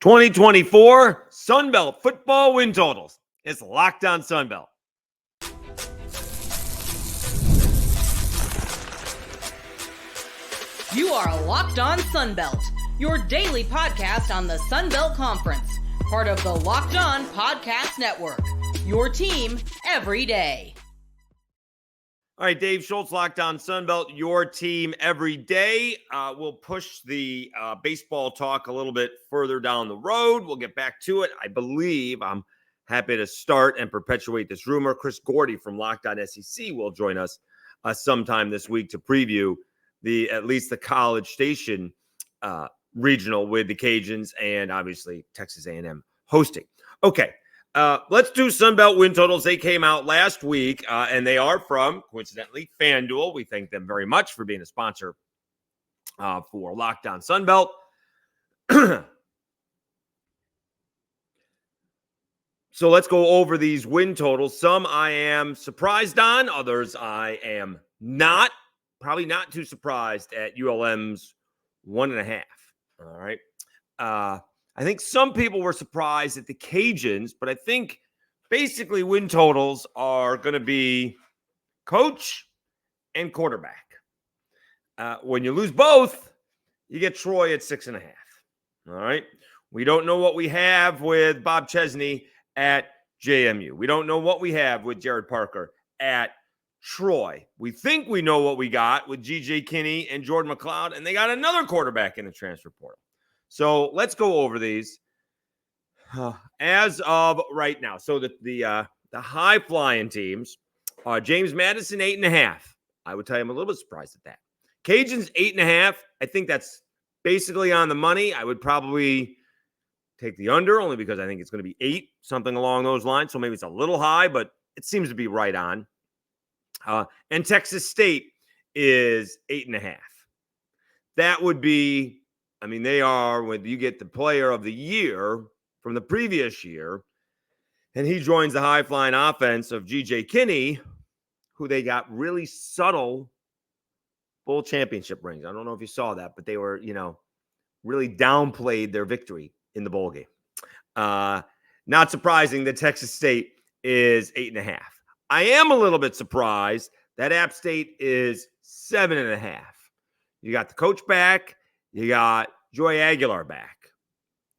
2024 Sunbelt football win totals. It's Locked On Sunbelt. You are Locked On Sunbelt, your daily podcast on the Sunbelt Conference, part of the Locked On Podcast Network, your team every day. All right, Dave Schultz, Locked On Sunbelt, your team every day. We'll push the baseball talk a little bit further down the road. We'll get back to it. I believe I'm happy to start and perpetuate this rumor. Chris Gordy from Locked On SEC will join us sometime this week to preview at least the College Station regional with the Cajuns and obviously Texas A&M hosting. Okay. Let's do Sunbelt win totals. They came out last week, and they are from, coincidentally, FanDuel. We thank them very much for being a sponsor for Locked On Sunbelt. So let's go over these win totals. Some I am surprised on, others I am not. Probably not too surprised at ULM's 1.5. All right. I think some people were surprised at the Cajuns, but I think basically win totals are going to be coach and quarterback. When you lose both, you get Troy at 6.5. All right. We don't know what we have with Bob Chesney at JMU. We don't know what we have with Jared Parker at Troy. We think we know what we got with G.J. Kinney and Jordan McLeod, and they got another quarterback in the transfer portal. So let's go over these as of right now. So the high-flying teams, James Madison, 8.5. I would tell you I'm a little bit surprised at that. Cajuns, 8.5. I think that's basically on the money. I would probably take the under only because I think it's going to be 8, something along those lines. So maybe it's a little high, but it seems to be right on. And Texas State is 8.5. That would be, I mean, they are, when you get the player of the year from the previous year, and he joins the high-flying offense of G.J. Kinney, who they got really subtle bowl championship rings. I don't know if you saw that, but they were, really downplayed their victory in the bowl game. Not surprising that Texas State is 8.5. I am a little bit surprised that App State is 7.5. You got the coach back. You got Joy Aguilar back.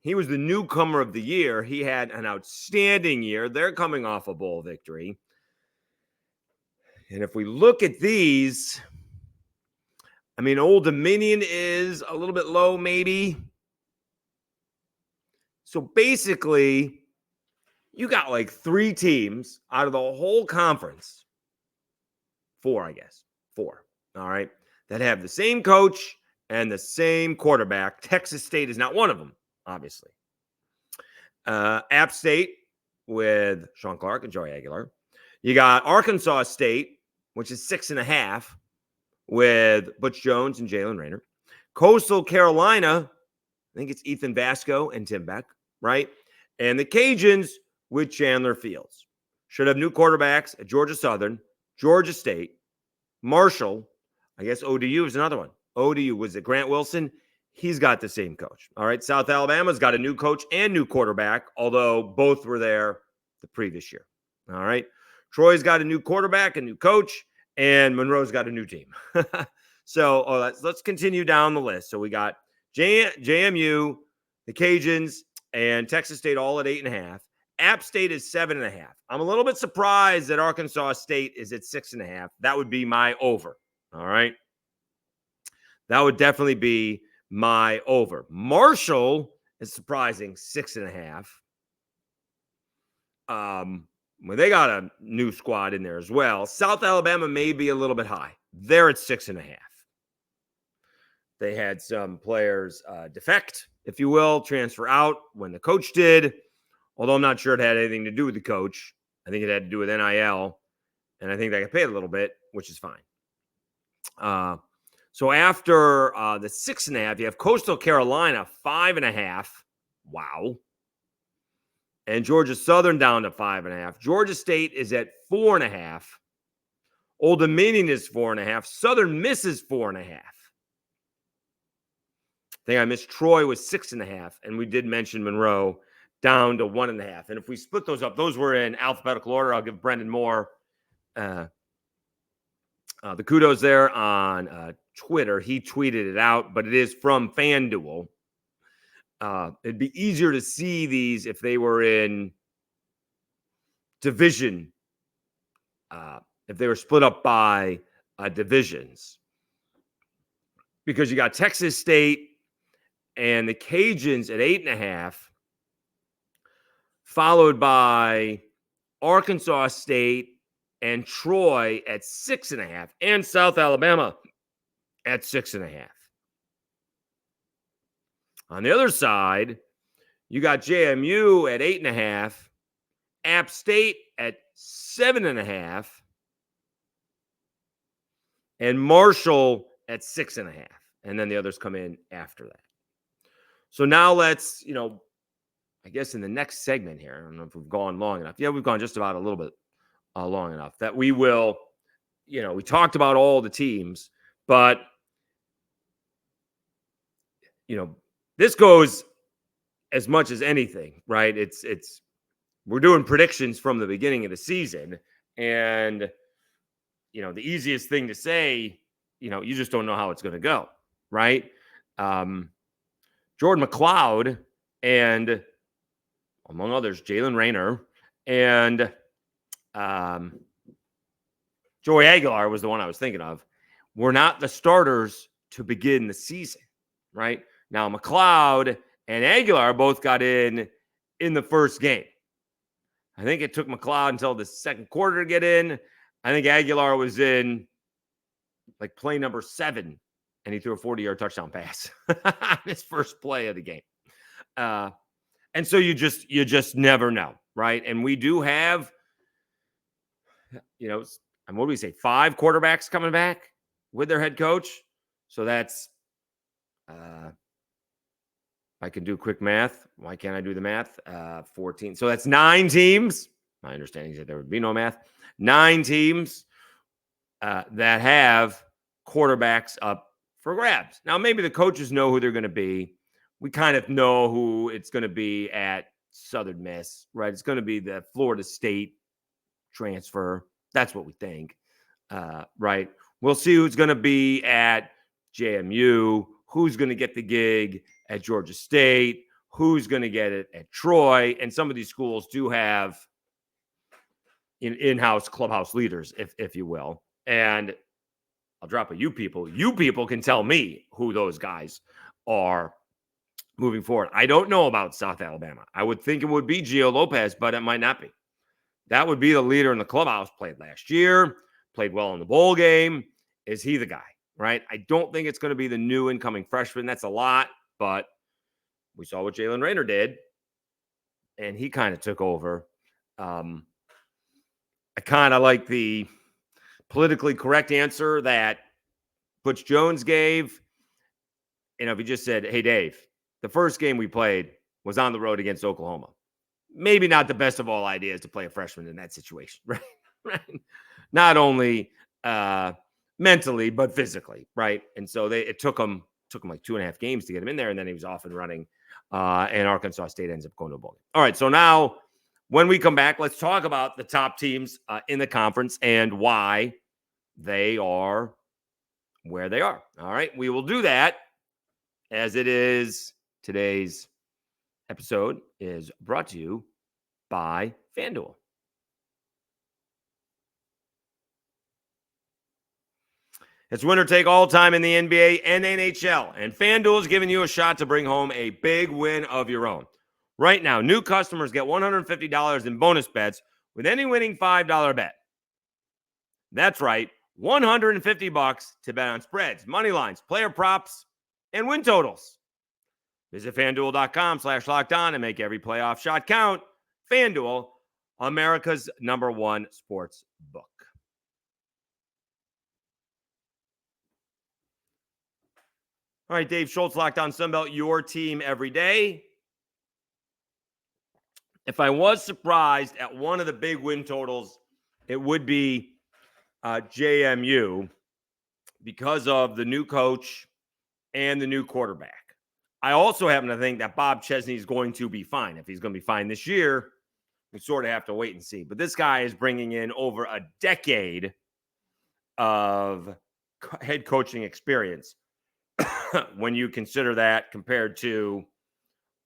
He was the newcomer of the year. He had an outstanding year. They're coming off a bowl victory. And if we look at these, I mean, Old Dominion is a little bit low, maybe. So basically, you got like 3 teams out of the whole conference. 4, I guess. 4. All right. That have the same coach and the same quarterback. Texas State is not one of them, obviously. App State with Sean Clark and Joey Aguilar. You got Arkansas State, which is 6.5, with Butch Jones and Jalen Raynor. Coastal Carolina, I think it's Ethan Vasco and Tim Beck, right? And the Cajuns with Chandler Fields. Should have new quarterbacks at Georgia Southern, Georgia State, Marshall. I guess ODU is another one. ODU, was it Grant Wilson? He's got the same coach. All right. South Alabama's got a new coach and new quarterback, although both were there the previous year. All right. Troy's got a new quarterback, a new coach, and Monroe's got a new team. So let's continue down the list. So we got JMU, the Cajuns, and Texas State all at 8.5. App State is 7.5. I'm a little bit surprised that Arkansas State is at 6.5. That would be my over. All right. That would definitely be my over. Marshall is surprising, 6.5. Well, they got a new squad in there as well. South Alabama may be a little bit high. They're at 6.5. They had some players defect, if you will, transfer out when the coach did. Although I'm not sure it had anything to do with the coach. I think it had to do with NIL. And I think they got paid a little bit, which is fine. So after the 6.5, you have Coastal Carolina, 5.5. Wow. And Georgia Southern down to 5.5. Georgia State is at 4.5. Old Dominion is 4.5. Southern Miss is 4.5. think I missed Troy was 6.5, and we did mention Monroe down to 1.5. And if we split those up, those were in alphabetical order. I'll give Brendan Moore the kudos there on Twitter. He tweeted it out, but it is from FanDuel. It'd be easier to see these if they were in division, if they were split up by divisions. Because you got Texas State and the Cajuns at 8.5, followed by Arkansas State and Troy at 6.5, and South Alabama at 6.5. On the other side, you got JMU at 8.5, App State at 7.5, and Marshall at 6.5. And then the others come in after that. So now let's, I guess in the next segment here, I don't know if we've gone long enough. Yeah, we've gone just about a little bit long enough that we will, we talked about all the teams, but, this goes as much as anything, right? We're doing predictions from the beginning of the season, and, the easiest thing to say, you just don't know how it's going to go, right? Jordan McLeod and, among others, Jalen Rayner and Joey Aguilar was the one I was thinking of, were not the starters to begin the season, right? Now, McLeod and Aguilar both got in the first game. I think it took McLeod until the second quarter to get in. I think Aguilar was in like play number 7, and he threw a 40-yard touchdown pass on his first play of the game. And so you just never know, right? And we do have, and what do we say, 5 quarterbacks coming back with their head coach. So that's, I can do quick math. Why can't I do the math? 14. So that's 9 teams. My understanding is that there would be no math. 9 teams that have quarterbacks up for grabs. Now, maybe the coaches know who they're going to be. We kind of know who it's going to be at Southern Miss, right? It's going to be the Florida State transfer. That's what we think, right? We'll see who's going to be at JMU, who's going to get the gig at Georgia State, who's going to get it at Troy. And some of these schools do have in-house clubhouse leaders, if you will. And I'll drop a you people. You people can tell me who those guys are moving forward. I don't know about South Alabama. I would think it would be Gio Lopez, but it might not be. That would be the leader in the clubhouse. Played last year, played well in the bowl game. Is he the guy, right? I don't think it's going to be the new incoming freshman. That's a lot, but we saw what Jalen Rayner did, and he kind of took over. I kind of like the politically correct answer that Butch Jones gave. If he just said, hey, Dave, the first game we played was on the road against Oklahoma. Maybe not the best of all ideas to play a freshman in that situation, right? Right? Not only mentally, but physically, right? And so it took him like 2.5 games to get him in there, and then he was off and running. And Arkansas State ends up going to a bowl game. All right, so now when we come back, let's talk about the top teams in the conference and why they are where they are. All right, we will do that as it is. Today's episode is brought to you by FanDuel. It's winner take all time in the NBA and NHL, and FanDuel is giving you a shot to bring home a big win of your own. Right now, new customers get $150 in bonus bets with any winning $5 bet. That's right, $150 to bet on spreads, money lines, player props, and win totals. Visit FanDuel.com/lockedon and make every playoff shot count. FanDuel, America's #1 sports book. All right, Dave Schultz, Locked On Sunbelt, your team every day. If I was surprised at one of the big win totals, it would be JMU because of the new coach and the new quarterback. I also happen to think that Bob Chesney is going to be fine. If he's going to be fine this year, we sort of have to wait and see. But this guy is bringing in over a decade of head coaching experience when you consider that compared to,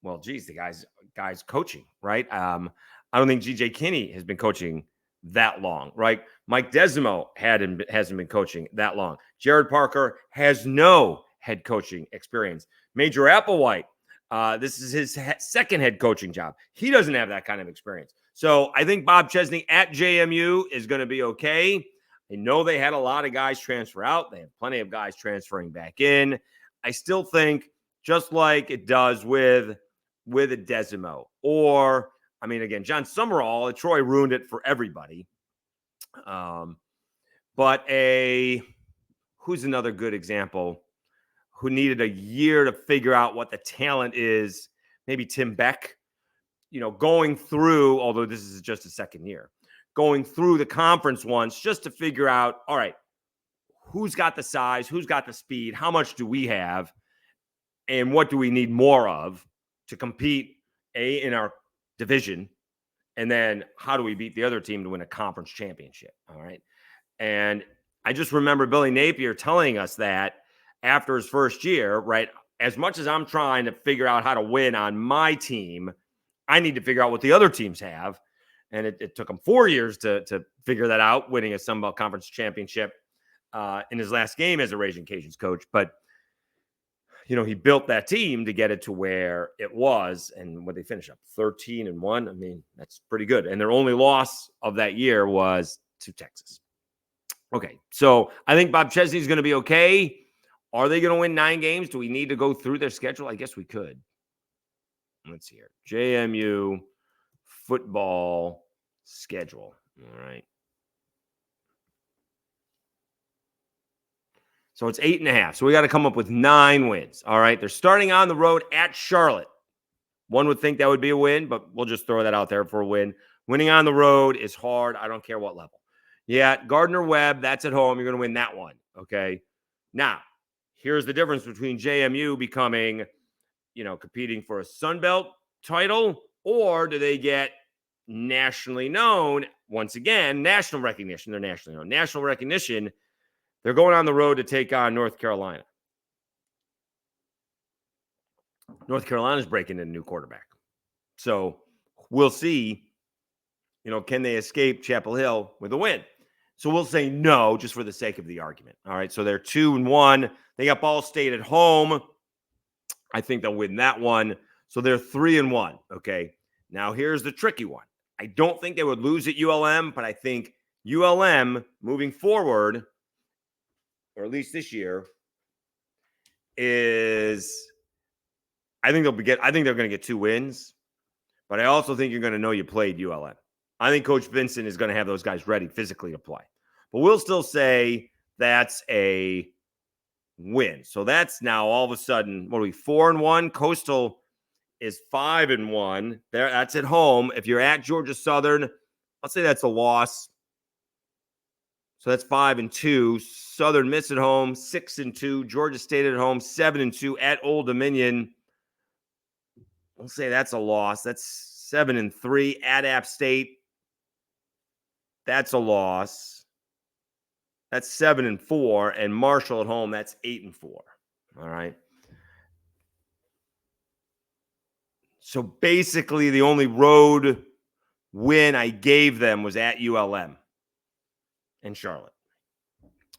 well, geez, the guy's coaching, right? I don't think G.J. Kinney has been coaching that long, right? Mike Desimo hasn't been coaching that long. Jared Parker has no head coaching experience. Major Applewhite, this is his second head coaching job. He doesn't have that kind of experience. So I think Bob Chesney at JMU is going to be okay. I know they had a lot of guys transfer out. They have plenty of guys transferring back in. I still think, just like it does with a Desimo, or, I mean, again, John Summerall at Troy ruined it for everybody. But who's another good example who needed a year to figure out what the talent is? Maybe Tim Beck, going through, although this is just a second year, going through the conference once just to figure out, all right, who's got the size, who's got the speed, how much do we have, and what do we need more of to compete, in our division, and then how do we beat the other team to win a conference championship, all right? And I just remember Billy Napier telling us that after his first year, right, as much as I'm trying to figure out how to win on my team, I need to figure out what the other teams have. And it took him 4 years to figure that out, winning a Sun Belt Conference championship in his last game as a Raging Cajuns coach. But, he built that team to get it to where it was. And when they finished up 13-1, I mean, that's pretty good. And their only loss of that year was to Texas. Okay, so I think Bob Chesney is going to be okay. Are they going to win 9 games? Do we need to go through their schedule? I guess we could. Let's see here. JMU football schedule. All right. So it's 8.5. So we got to come up with 9 wins. All right. They're starting on the road at Charlotte. One would think that would be a win, but we'll just throw that out there for a win. Winning on the road is hard. I don't care what level. Yeah, Gardner-Webb, that's at home. You're going to win that one. Okay. Now, here's the difference between JMU becoming, competing for a Sun Belt title, or do they get nationally known? Once again, national recognition. They're nationally known. National recognition. They're going on the road to take on North Carolina. North Carolina's breaking in a new quarterback. So we'll see, can they escape Chapel Hill with a win? So we'll say no, just for the sake of the argument. All right, so they're 2-1. They got Ball State at home. I think they'll win that one. So they're 3-1, okay? Now here's the tricky one. I don't think they would lose at ULM, but I think ULM moving forward, or at least this year, I think they're going to get 2 wins, but I also think you're going to know you played ULM. I think Coach Vincent is going to have those guys ready physically to play. But we'll still say that's a win. So that's now all of a sudden, 4-1? Coastal is 5-1. That's at home. If you're at Georgia Southern, I'll say that's a loss. So that's 5-2. Southern Miss at home, 6-2. Georgia State at home, 7-2. At Old Dominion, we'll say that's a loss. That's 7-3. At App State, that's a loss. That's 7-4. And Marshall at home, that's 8-4. All right. So basically, the only road win I gave them was at ULM and Charlotte.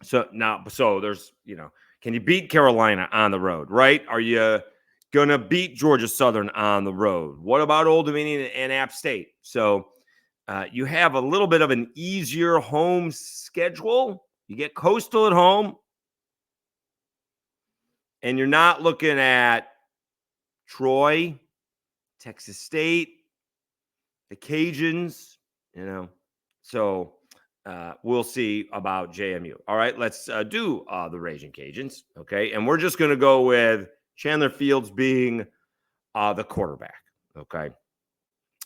So there's, can you beat Carolina on the road, right? Are you going to beat Georgia Southern on the road? What about Old Dominion and App State? So you have a little bit of an easier home schedule. You get Coastal at home, and you're not looking at Troy, Texas State, the Cajuns, So we'll see about JMU. All right, let's do the Raging Cajuns, okay? And we're just going to go with Chandler Fields being the quarterback, okay?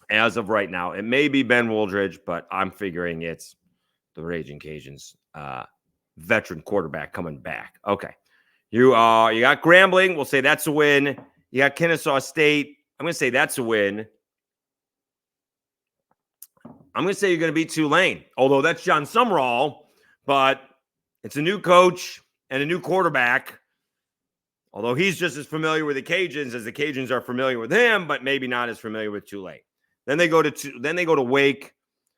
As of right now, it may be Ben Wooldridge, but I'm figuring it's the Raging Cajuns veteran quarterback coming back. Okay. You got Grambling. We'll say that's a win. You got Kennesaw State. I'm going to say that's a win. I'm going to say you're going to beat Tulane, although that's John Summerall, but it's a new coach and a new quarterback, although he's just as familiar with the Cajuns as the Cajuns are familiar with him, but maybe not as familiar with Tulane. Then they go to Wake.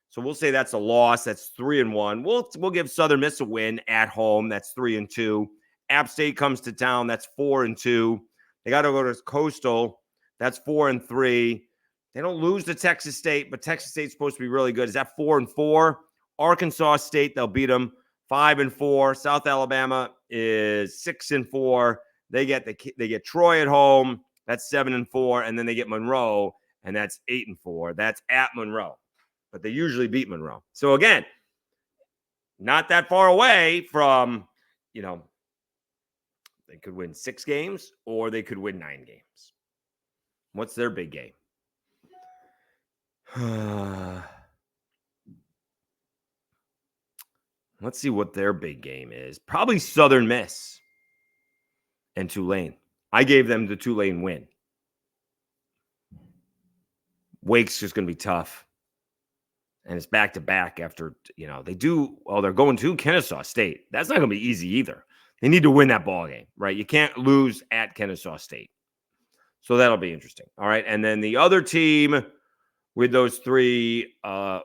So we'll say that's a loss. That's 3-1. We'll give Southern Miss a win at home. That's 3-2. App State comes to town. That's 4-2. They got to go to Coastal. That's 4-3. They don't lose to Texas State, but Texas State's supposed to be really good. Is that 4-4? Arkansas State, they'll beat them 5-4. South Alabama is 6-4. They get Troy at home. That's 7-4, and then they get Monroe, and that's 8-4. That's at Monroe, but they usually beat Monroe. So again, not that far away from, they could win 6 games or they could win 9 games. What's their big game? Let's see what their big game is. Probably Southern Miss and Tulane. I gave them the Tulane win. Wake's just going to be tough. And it's back-to-back after, they're going to Kennesaw State. That's not going to be easy either. They need to win that ball game, right? You can't lose at Kennesaw State. So that'll be interesting. All right. And then the other team with those 3 or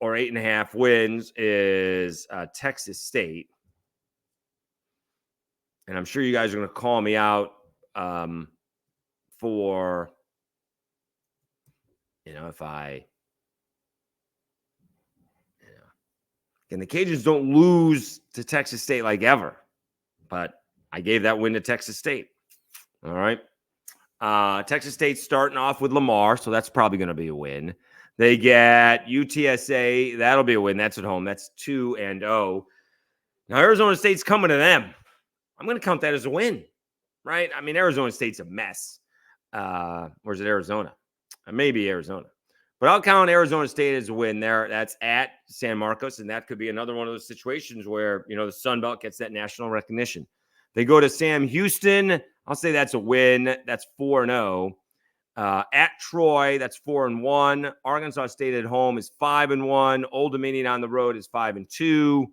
8.5 wins is Texas State. And I'm sure you guys are going to call me out for, if I, and the Cajuns don't lose to Texas State like ever, but I gave that win to Texas State. All right. Texas State starting off with Lamar, so that's probably going to be a win. They get UTSA. That'll be a win. That's at home. That's 2-0. Now, Arizona State's coming to them. I'm going to count that as a win, right? I mean, Arizona State's a mess. Or is it Arizona? Maybe Arizona. But I'll count Arizona State as a win there. That's at San Marcos, and that could be another one of those situations where, the Sun Belt gets that national recognition. They go to Sam Houston. I'll say that's a win. That's 4-0. At Troy, that's 4-1. Arkansas State at home is 5-1. Old Dominion on the road is 5-2.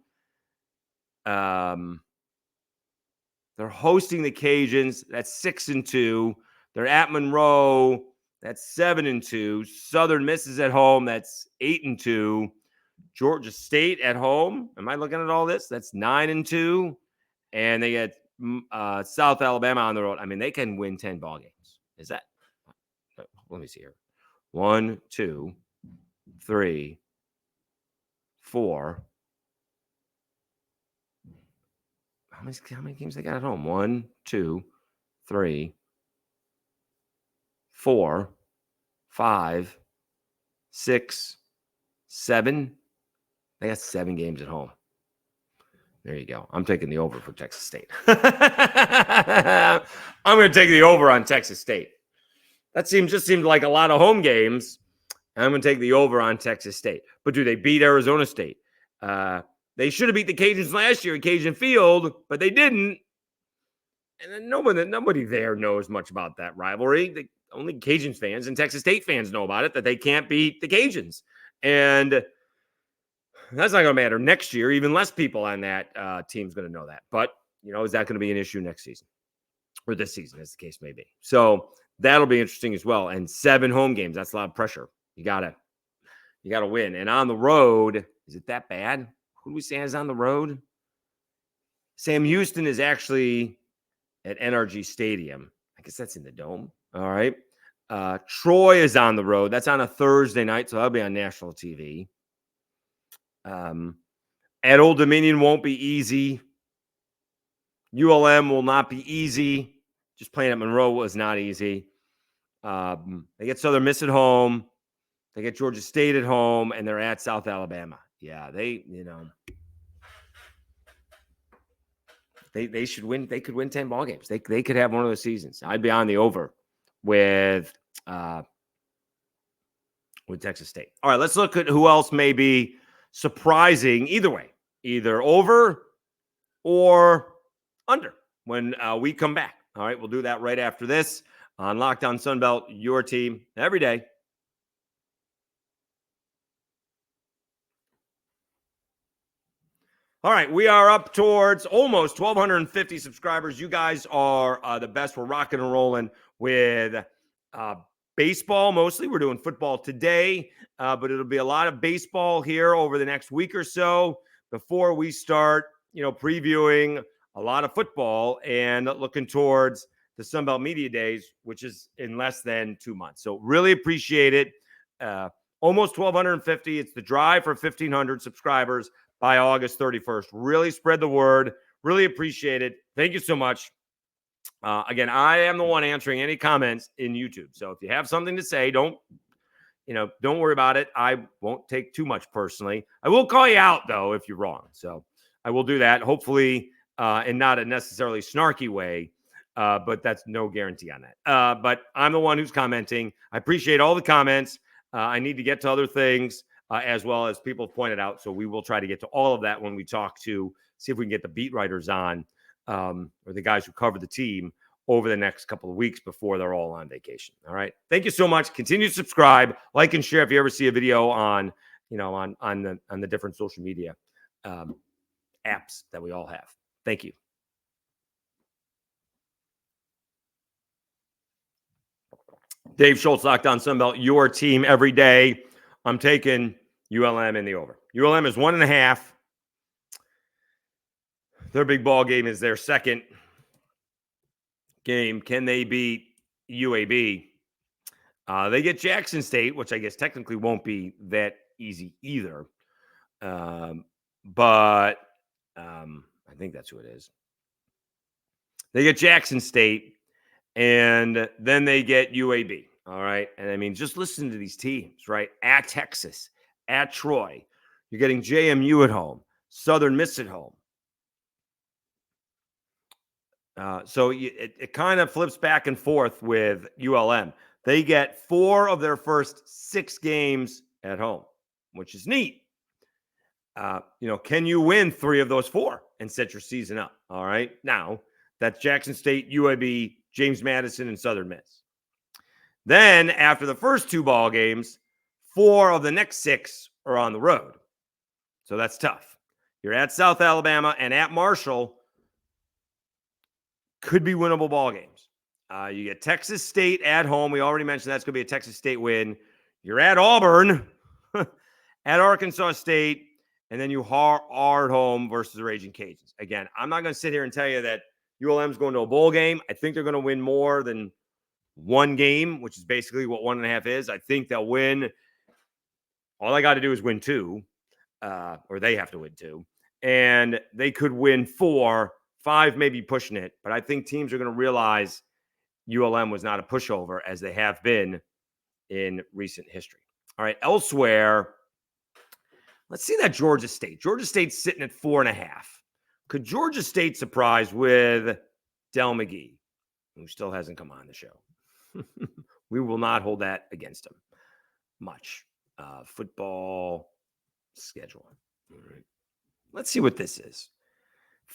They're hosting the Cajuns. That's 6-2. They're at Monroe. That's 7-2. Southern Miss is at home. That's 8-2. Georgia State at home. Am I looking at all this? That's 9-2. And they get South Alabama on the road. I mean, they can win 10 ball games. Is that? Let me see here. 1, 2, 3, 4. How many games they got at home? 1, 2, 3, 4, 5, 6, 7. They got 7 games at home. There you go. I'm taking the over for Texas State. I'm going to take the over on Texas State. That just seemed like a lot of home games. I'm going to take the over on Texas State. But do they beat Arizona State? They should have beat the Cajuns last year at Cajun Field, but they didn't. And then nobody there knows much about that rivalry. Only Cajuns fans and Texas State fans know about it, that they can't beat the Cajuns. And that's not going to matter next year. Even less people on that team's going to know that. But, is that going to be an issue next season? Or this season, as the case may be. So that'll be interesting as well. And 7 home games, that's a lot of pressure. You gotta win. And on the road, is it that bad? Who do we say is on the road? Sam Houston is actually at NRG Stadium. I guess that's in the Dome. All right. Troy is on the road. That's on a Thursday night, so that'll be on national TV. At Old Dominion won't be easy. ULM will not be easy. Just playing at Monroe was not easy. They get Southern Miss at home. They get Georgia State at home, and they're at South Alabama. Yeah, they should win. They could win 10 ball games. They could have one of those seasons. I'd be on the over with Texas State. All right, let's look at who else may be surprising either way, either over or under when we come back All right, we'll do that right after this on Locked On Sunbelt, your team every day. All right, we are up towards almost 1,250 subscribers. You guys are the best. We're rocking and rolling with baseball mostly. We're doing football today, but it'll be a lot of baseball here over the next week or so before we start, previewing a lot of football and looking towards the Sunbelt Media Days, which is in less than 2 months. So really appreciate it. Almost 1,250. It's the drive for 1,500 subscribers by August 31st. Really spread the word. Really appreciate it. Thank you so much. Again, I am the one answering any comments in YouTube. So if you have something to say, don't worry about it. I won't take too much personally. I will call you out, though, if you're wrong. So I will do that, hopefully, in not a necessarily snarky way, but that's no guarantee on that. But I'm the one who's commenting. I appreciate all the comments. I need to get to other things. As well as people have pointed out. So we will try to get to all of that when we talk to, see if we can get the beat writers on, or the guys who cover the team over the next couple of weeks before they're all on vacation. All right. Thank you so much. Continue to subscribe, like, and share if you ever see a video on, on the different social media apps that we all have. Thank you. Dave Schultz, Locked On Sunbelt, your team every day. I'm taking ULM in the over. ULM is 1.5. Their big ball game is their second game. Can they beat UAB? They get Jackson State, which I guess technically won't be that easy either. But I think that's who it is. They get Jackson State, and then they get UAB. All right. And I mean, just listen to these teams, right? At Texas, at Troy. You're getting JMU at home, Southern Miss at home. So it kind of flips back and forth with ULM. They get 4 of their first 6 games at home, which is neat. Can you win 3 of those 4 and set your season up? All right. Now, that's Jackson State, UAB, James Madison, and Southern Miss. Then, after the first 2 ball games, 4 of the next 6 are on the road. So that's tough. You're at South Alabama and at Marshall. Could be winnable ball games. You get Texas State at home. We already mentioned that's going to be a Texas State win. You're at Auburn, at Arkansas State, and then you are at home versus the Raging Cajuns. Again, I'm not going to sit here and tell you that ULM's going to a bowl game. I think they're going to win more than 1 game, which is basically what 1.5 is. I think they'll win. All I got to do is win 2, or they have to win 2, and they could win 4, 5, maybe pushing it. But I think teams are going to realize ULM was not a pushover as they have been in recent history. All right, elsewhere, let's see that Georgia State. Georgia State's sitting at 4.5. Could Georgia State surprise with Del McGee, who still hasn't come on the show? We will not hold that against him much. Football schedule. All right. Let's see what this is.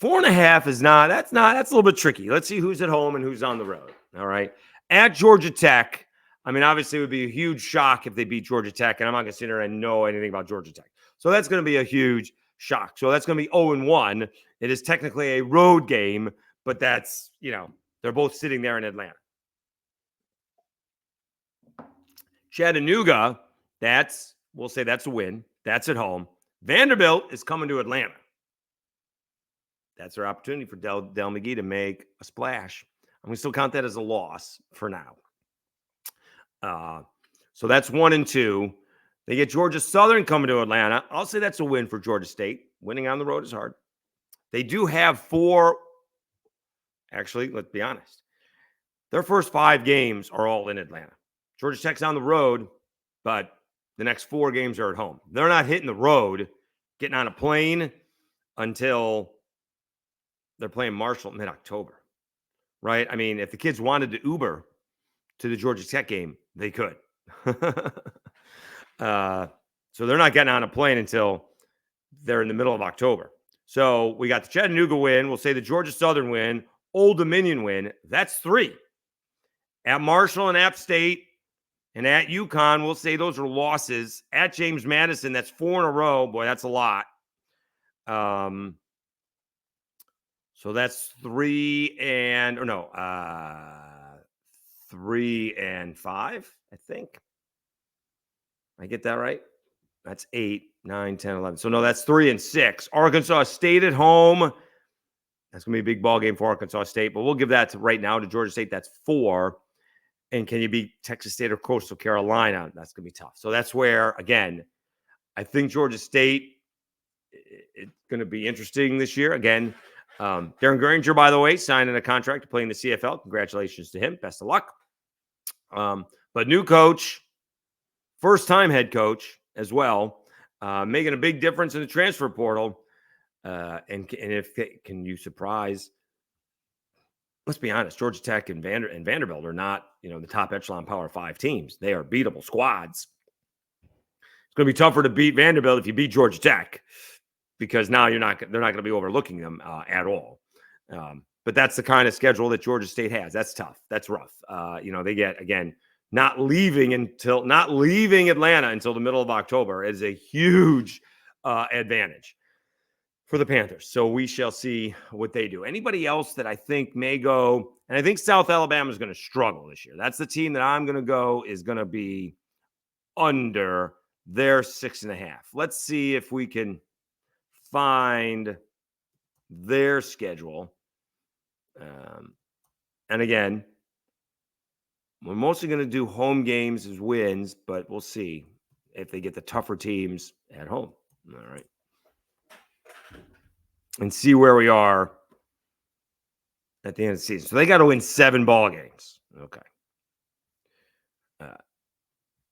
4.5 is not, that's a little bit tricky. Let's see who's at home and who's on the road. All right. At Georgia Tech, I mean, obviously it would be a huge shock if they beat Georgia Tech, and I'm not going to sit here and know anything about Georgia Tech. So that's going to be a huge shock. So that's going to be 0-1. It is technically a road game, but that's, they're both sitting there in Atlanta. Chattanooga, we'll say that's a win. That's at home. Vanderbilt is coming to Atlanta. That's their opportunity for Del McGee to make a splash. And we still count that as a loss for now. So that's 1 and 2. They get Georgia Southern coming to Atlanta. I'll say that's a win for Georgia State. Winning on the road is hard. They do have 4. Actually, let's be honest. Their first 5 games are all in Atlanta. Georgia Tech's on the road, but the next 4 games are at home. They're not hitting the road, getting on a plane until they're playing Marshall mid-October, right? I mean, if the kids wanted to Uber to the Georgia Tech game, they could. So they're not getting on a plane until they're in the middle of October. So we got the Chattanooga win. We'll say the Georgia Southern win. Old Dominion win. That's 3. At Marshall and App State and at UConn, we'll say those are losses. At James Madison, that's 4 in a row. Boy, that's a lot. So that's 3 and 5, I think. I get that right? That's 8, 9, 10, 11. So no, that's 3 and 6. Arkansas State at home. That's going to be a big ball game for Arkansas State, but we'll give that right now to Georgia State. That's 4. And can you beat Texas State or Coastal Carolina? That's going to be tough. So that's where, again, I think Georgia State, it's going to be interesting this year. Again, Darren Granger, by the way, signing a contract to play in the CFL. Congratulations to him. Best of luck. But new coach, first-time head coach as well, making a big difference in the transfer portal. And can you surprise? Let's be honest, Georgia Tech and Vanderbilt are not, the top echelon Power 5 teams. They are beatable squads. It's going to be tougher to beat Vanderbilt if you beat Georgia Tech, because now they're not going to be overlooking them at all. But that's the kind of schedule that Georgia State has. That's tough. That's rough. They get, again, not leaving Atlanta until the middle of October is a huge advantage for the Panthers. So we shall see what they do. Anybody else that I think may go, and I think South Alabama is going to struggle this year. That's the team that I'm going to go is going to be under their 6.5. Let's see if we can find their schedule. And again, we're mostly going to do home games as wins, but we'll see if they get the tougher teams at home. All right. And see where we are at the end of the season. So they got to win 7 ball games. Okay.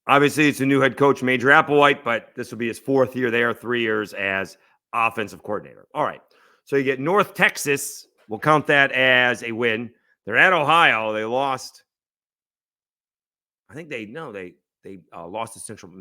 Obviously, it's a new head coach, Major Applewhite, but this will be his 4th year there, 3 years as offensive coordinator. All right. So you get North Texas. We'll count that as a win. They're at Ohio. They lost. I think they lost to Central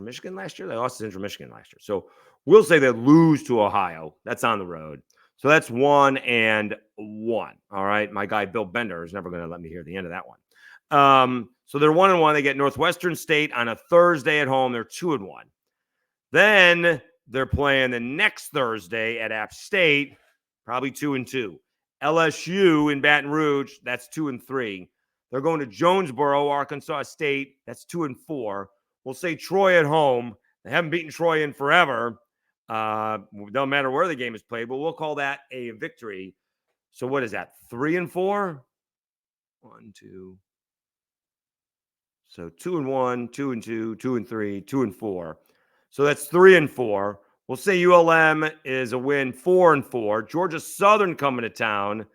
Michigan last year? They lost to Central Michigan last year. So we'll say they lose to Ohio. That's on the road. So that's 1 and 1. All right. My guy, Bill Bender, is never going to let me hear the end of that one. So they're 1 and 1. They get Northwestern State on a Thursday at home. They're 2 and 1. Then they're playing the next Thursday at App State, probably 2 and 2. LSU in Baton Rouge, that's 2 and 3. They're going to Jonesboro, Arkansas State. That's 2 and 4. We'll say Troy at home. They haven't beaten Troy in forever. Don't matter where the game is played, but we'll call that a victory. So what is that? 3 and 4? 1, 2. So 2 and 1, 2 and 2, 2 and 3, 2 and 4. So that's 3 and 4. We'll say ULM is a win, 4 and 4. Georgia Southern coming to town.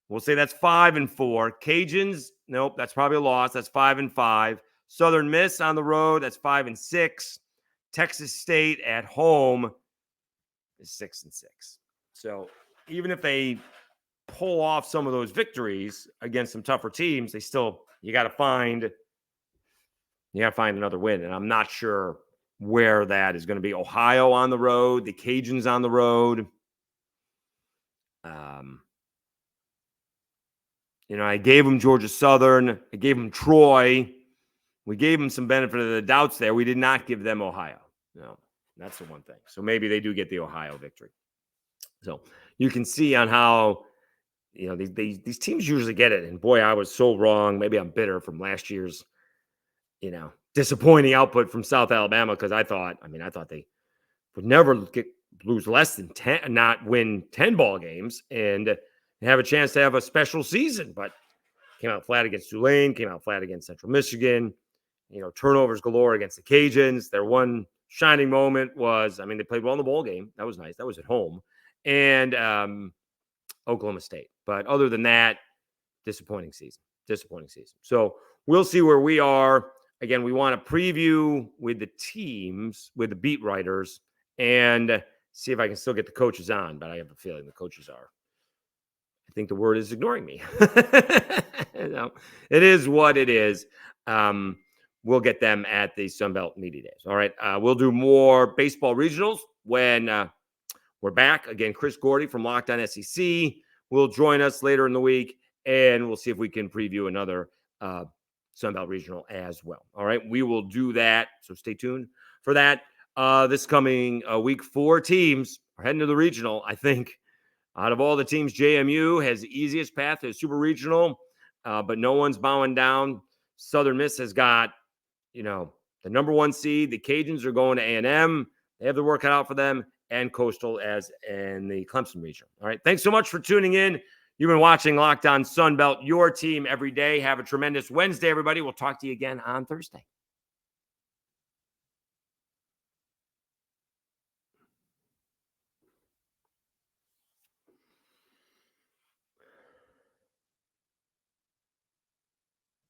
We'll say that's 5 and 4. Cajuns, nope, that's probably a loss. That's 5 and 5. Southern Miss on the road, that's 5 and 6. Texas State at home is 6 and 6. So even if they pull off some of those victories against some tougher teams, you got to find another win. And I'm not sure where that is going to be. Ohio on the road, the Cajuns on the road. I gave them Georgia Southern. I gave them Troy. We gave them some benefit of the doubts there. We did not give them Ohio. No, that's the one thing. So maybe they do get the Ohio victory. So you can see on how, these teams usually get it. And boy, I was so wrong. Maybe I'm bitter from last year's, disappointing output from South Alabama, because I thought they would never lose less than 10, not win 10 ball games and have a chance to have a special season, but came out flat against Tulane, came out flat against Central Michigan, turnovers galore against the Cajuns. Their one shining moment was, they played well in the bowl game. That was nice. That was at home. And Oklahoma State. But other than that, disappointing season. So we'll see where we are. Again, we want to preview with the teams, with the beat writers, and see if I can still get the coaches on. But I have a feeling the coaches are. I think the word is ignoring me. It is what it is. We'll get them at the Sunbelt Media Days. All right. We'll do more baseball regionals when we're back. Again, Chris Gordy from Locked On SEC will join us later in the week, and we'll see if we can preview another Sunbelt Regional as well. All right, we will do that, so stay tuned for that. This coming week, 4 teams are heading to the regional. I think out of all the teams, JMU has the easiest path to a super regional, but no one's bowing down. Southern Miss has got, the number 1 seed. The Cajuns are going to A&M. They have the work cut out for them, and Coastal as in the Clemson region. All right, thanks so much for tuning in. You've been watching Locked On Sunbelt, your team every day. Have a tremendous Wednesday, everybody. We'll talk to you again on Thursday.